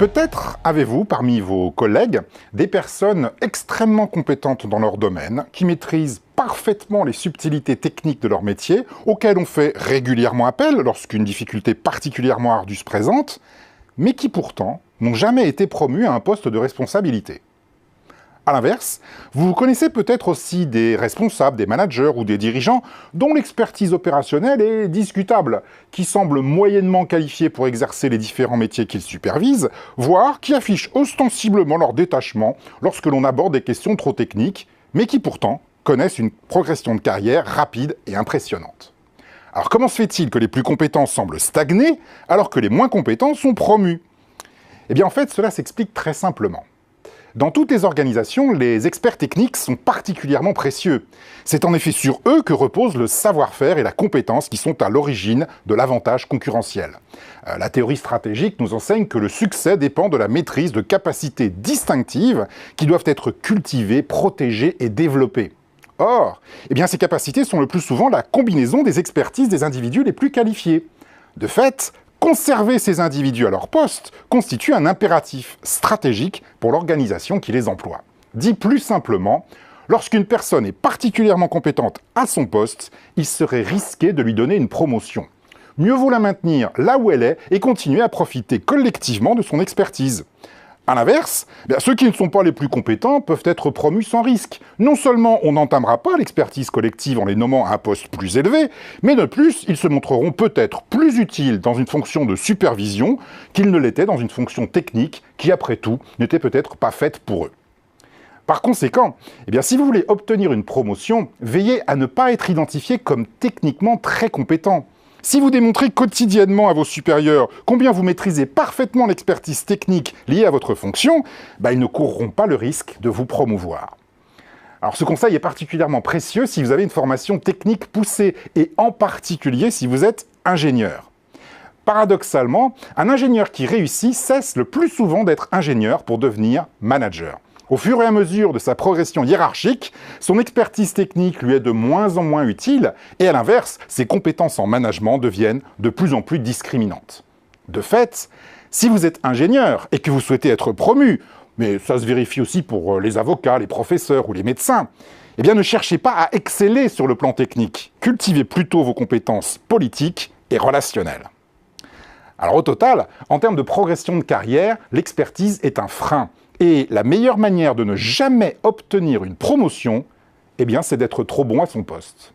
Peut-être avez-vous parmi vos collègues des personnes extrêmement compétentes dans leur domaine, qui maîtrisent parfaitement les subtilités techniques de leur métier, auxquelles on fait régulièrement appel lorsqu'une difficulté particulièrement ardue se présente, mais qui pourtant n'ont jamais été promus à un poste de responsabilité. A l'inverse, vous connaissez peut-être aussi des responsables, des managers ou des dirigeants dont l'expertise opérationnelle est discutable, qui semblent moyennement qualifiés pour exercer les différents métiers qu'ils supervisent, voire qui affichent ostensiblement leur détachement lorsque l'on aborde des questions trop techniques, mais qui pourtant connaissent une progression de carrière rapide et impressionnante. Alors comment se fait-il que les plus compétents semblent stagner alors que les moins compétents sont promus? Eh bien en fait, cela s'explique très simplement. Dans toutes les organisations, les experts techniques sont particulièrement précieux. C'est en effet sur eux que repose le savoir-faire et la compétence qui sont à l'origine de l'avantage concurrentiel. La théorie stratégique nous enseigne que le succès dépend de la maîtrise de capacités distinctives qui doivent être cultivées, protégées et développées. Or, ces capacités sont le plus souvent la combinaison des expertises des individus les plus qualifiés. De fait, conserver ces individus à leur poste constitue un impératif stratégique pour l'organisation qui les emploie. Dit plus simplement, lorsqu'une personne est particulièrement compétente à son poste, il serait risqué de lui donner une promotion. Mieux vaut la maintenir là où elle est et continuer à profiter collectivement de son expertise. A l'inverse, ceux qui ne sont pas les plus compétents peuvent être promus sans risque. Non seulement on n'entamera pas l'expertise collective en les nommant à un poste plus élevé, mais de plus, ils se montreront peut-être plus utiles dans une fonction de supervision qu'ils ne l'étaient dans une fonction technique qui, après tout, n'était peut-être pas faite pour eux. Par conséquent, si vous voulez obtenir une promotion, veillez à ne pas être identifié comme techniquement très compétent. Si vous démontrez quotidiennement à vos supérieurs combien vous maîtrisez parfaitement l'expertise technique liée à votre fonction, ils ne courront pas le risque de vous promouvoir. Alors ce conseil est particulièrement précieux si vous avez une formation technique poussée, et en particulier si vous êtes ingénieur. Paradoxalement, un ingénieur qui réussit cesse le plus souvent d'être ingénieur pour devenir manager. Au fur et à mesure de sa progression hiérarchique, son expertise technique lui est de moins en moins utile, et à l'inverse, ses compétences en management deviennent de plus en plus discriminantes. De fait, si vous êtes ingénieur et que vous souhaitez être promu, mais ça se vérifie aussi pour les avocats, les professeurs ou les médecins, ne cherchez pas à exceller sur le plan technique. Cultivez plutôt vos compétences politiques et relationnelles. Alors au total, en termes de progression de carrière, l'expertise est un frein. Et la meilleure manière de ne jamais obtenir une promotion, c'est d'être trop bon à son poste.